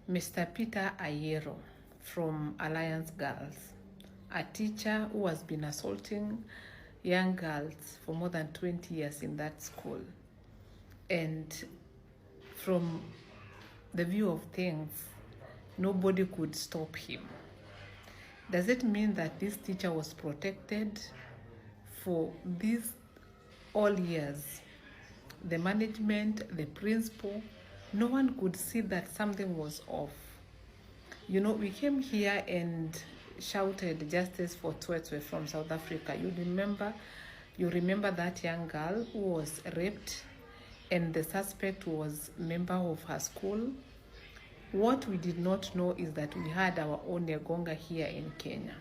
Mr. Peter Ayiro from Alliance Girls, a teacher who has been assaulting young girls for more than 20 years in that school. And from the view of things, nobody could stop him. Does it mean that this teacher was protected for these all years? The management, the principal, no one could see that something was off. You know, we came here and shouted justice for Twetwe from South Africa. You remember that young girl who was raped and the suspect was a member of her school. What we did not know is that we had our own Yagonga here in Kenya,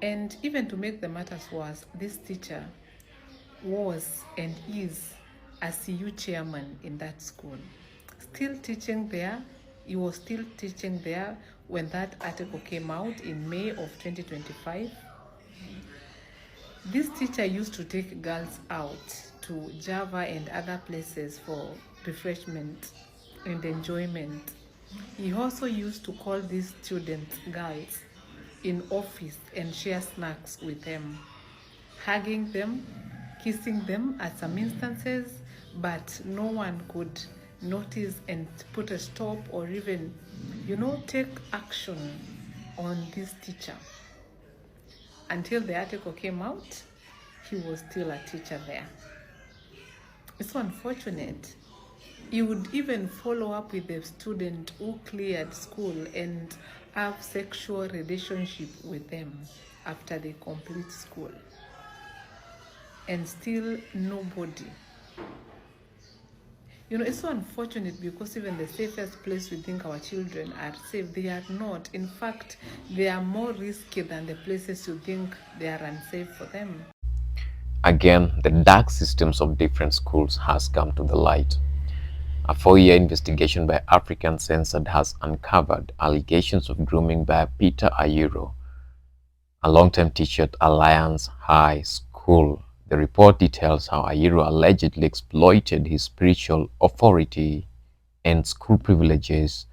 and even to make the matters worse, this teacher was and is a CU chairman in that school, still teaching there. He was still teaching there when that article came out in May of 2025. This teacher used to take girls out to Java and other places for refreshment and enjoyment. He also used to call these students girls in office and share snacks with them, hugging them, kissing them at some instances, but no one could notice and put a stop or even, take action on this teacher. Until the article came out, he was still a teacher there. It's so unfortunate. He would even follow up with the student who cleared school and have sexual relationship with them after they complete school. And still nobody. It's so unfortunate because even the safest place we think our children are safe, they are not. In fact, they are more risky than the places you think they are unsafe for them. Again, the dark systems of different schools has come to the light. A 4-year investigation by African Censored has uncovered allegations of grooming by Peter Ayiro, a long-term teacher at Alliance High School. The report details how Ayiro allegedly exploited his spiritual authority and school privileges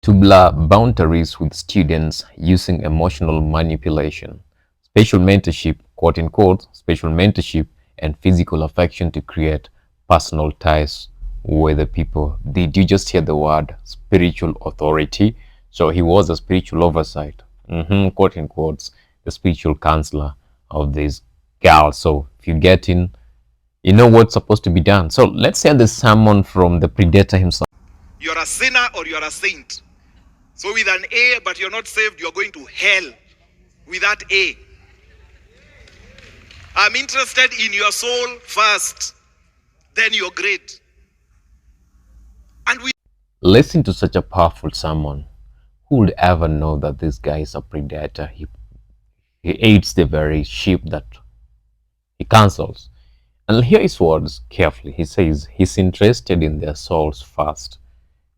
to blur boundaries with students using emotional manipulation, special mentorship, quote-unquote, special mentorship, and physical affection to create personal ties with the people. Did you just hear the word spiritual authority? So he was a spiritual oversight, quote-unquote, the spiritual counselor of this girl. So if you get in, you know what's supposed to be done. So let's hear the sermon from the predator himself. You're a sinner or you're a saint. So with an A, but you're not saved, you're going to hell with that A. I'm interested in your soul first, then your grade. And we listen to such a powerful sermon. Who would ever know that this guy is a predator? He eats the very sheep that he counsels. And hear his words carefully. He says he's interested in their souls first,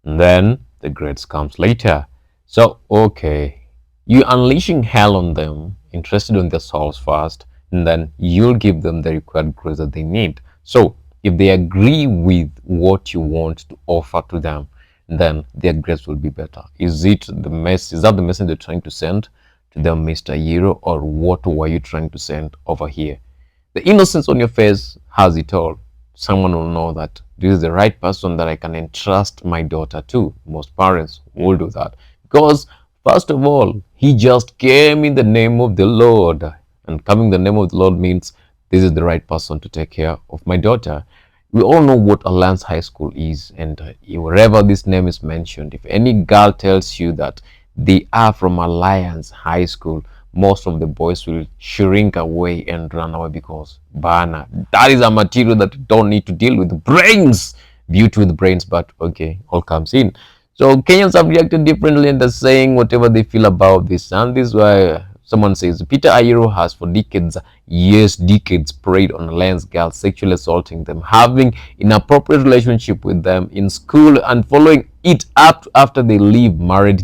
and then the grades comes later. So, okay, you unleashing hell on them, interested in their souls first, and then you'll give them the required grades that they need. So, if they agree with what you want to offer to them, then their grades will be better. Is that the message they're trying to send to them, Mr. Ayiro, or what were you trying to send over here? The innocence on your face has it all. Someone will know that this is the right person that I can entrust my daughter to. Most parents will do that because, first of all, he just came in the name of the Lord, and coming in the name of the Lord means this is the right person to take care of my daughter. We all know what Alliance High School is, and wherever this name is mentioned, if any girl tells you that they are from Alliance High School, most of the boys will shrink away and run away because Bana, that is a material that you don't need to deal with. Brains, beauty with brains, but okay, all comes in. So Kenyans have reacted differently and they're saying whatever they feel about this, and this is why someone says Peter Ayiro has for decades preyed on Alliance girls, sexually assaulting them, having inappropriate relationship with them in school, and following it up after they leave, married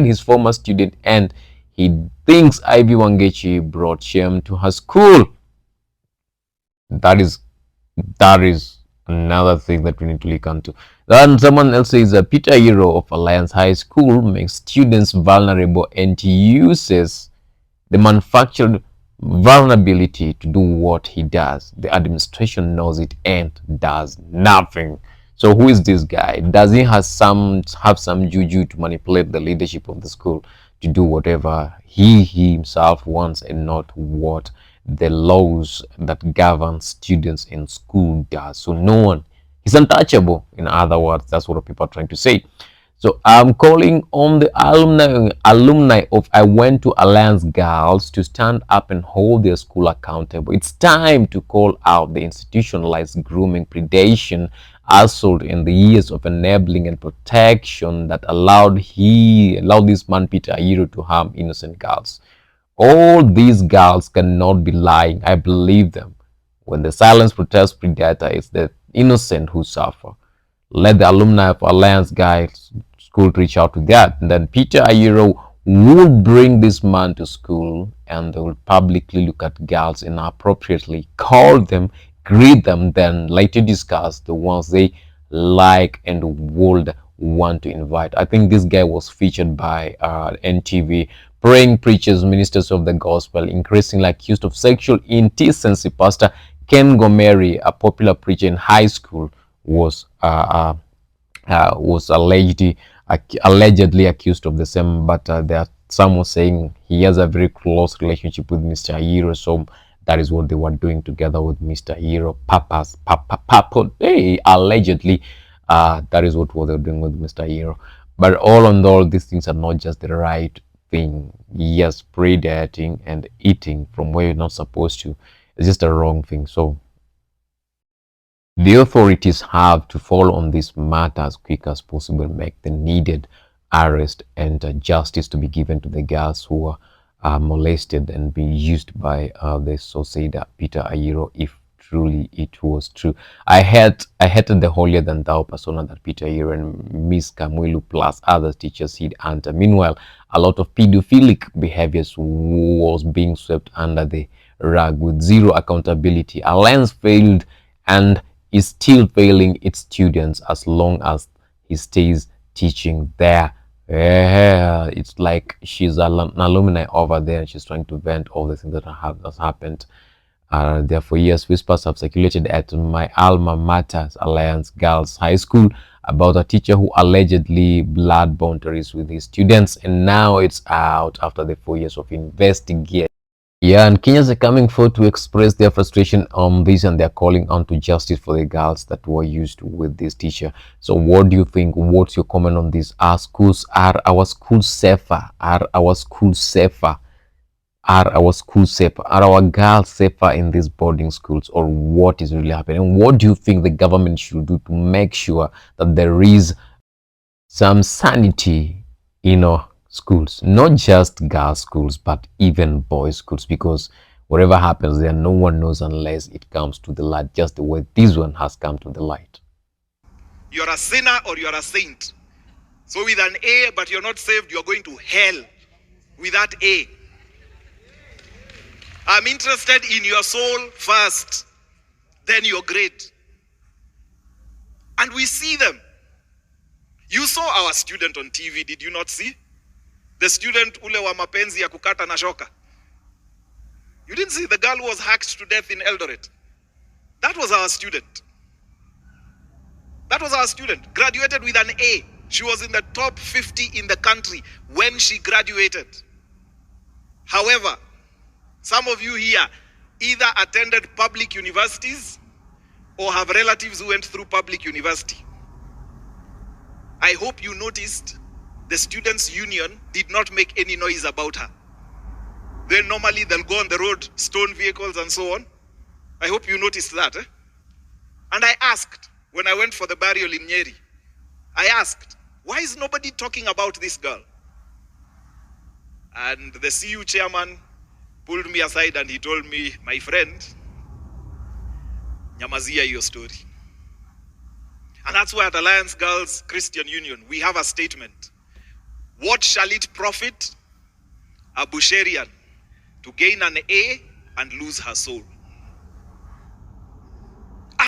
his former student, and he thinks Ivy Wangechi brought shame to her school. That is another thing that we need to look into. Then someone else says Peter Ayiro of Alliance High School makes students vulnerable and uses the manufactured vulnerability to do what he does. The administration knows it and does nothing. So who is this guy? Does he have some juju to manipulate the leadership of the school to do whatever he himself wants and not what the laws that govern students in school does? So no one is untouchable. In other words, that's what people are trying to say. So I'm calling on the alumni of I Went to Alliance Girls to stand up and hold their school accountable. It's time to call out the institutionalized grooming, predation, assault in the years of enabling and protection that allowed this man Peter Ayiro to harm innocent girls. All these girls cannot be lying. I believe them. When the silence protects predator, it's the innocent who suffer. Let the alumni of Alliance Girls School reach out to that. And then Peter Ayiro will bring this man to school and they will publicly look at girls inappropriately, call them, greet them, then later discuss the ones they like and would want to invite. I think this guy was featured by NTV. Praying preachers, ministers of the gospel, increasingly accused of sexual indecency. Pastor Ken Gomeri, a popular preacher in high school, was allegedly accused of the same, but there are some saying he has a very close relationship with Mr. Ayiro, so that is what they were doing together with Mr. Ayiro. Allegedly, that is what they were doing with Mr. Ayiro. But all in all, these things are not just the right thing. Yes, predating and eating from where you're not supposed to is just a wrong thing. So the authorities have to follow on this matter as quick as possible, make the needed arrest and justice to be given to the girls who are molested and being used by the so-said Peter Ayiro, if truly it was true. I hated the holier than thou persona that Peter Ayiro and Miss Kamwilu plus other teachers hid under. Meanwhile, a lot of pedophilic behaviors was being swept under the rug with zero accountability. Alliance failed and is still failing its students as long as he stays teaching there. It's like she's an alumni over there and she's trying to vent all the things that has happened. There for years, whispers have circulated at my alma mater, Alliance Girls High School, about a teacher who allegedly blood boundaries with his students, and now it's out after the 4 years of investigation. Yeah, and Kenyans are coming forward to express their frustration on this, and they're calling on to justice for the girls that were used with this teacher. So what do you think? What's your comment on this? Are our schools safer? Are our schools safer? Are our schools safer? Are our girls safer in these boarding schools, or what is really happening? And what do you think the government should do to make sure that there is some sanity in our schools, not just girls schools but even boys schools? Because whatever happens there, no one knows unless it comes to the light, just the way this one has come to the light. You're a sinner or you're a saint. So with an A but you're not saved, you're going to hell with that A. I'm interested in your soul first, then your grade. And we see them. You saw our student on TV, did you not see? The student ule wa mapenzi ya kukata na shoka. You didn't see the girl who was hacked to death in Eldoret? That was our student. That was our student. Graduated with an A. She was in the top 50 in the country when she graduated. However, some of you here either attended public universities or have relatives who went through public university. I hope you noticed the students' union did not make any noise about her. Then normally they'll go on the road, stone vehicles and so on. I hope you noticed that. And I asked, when I went for the burial in Nyeri, I asked, why is nobody talking about this girl? And the CU chairman pulled me aside and he told me, my friend, nyamazia your story. And that's why at Alliance Girls Christian Union, we have a statement. What shall it profit a Busherian to gain an A and lose her soul?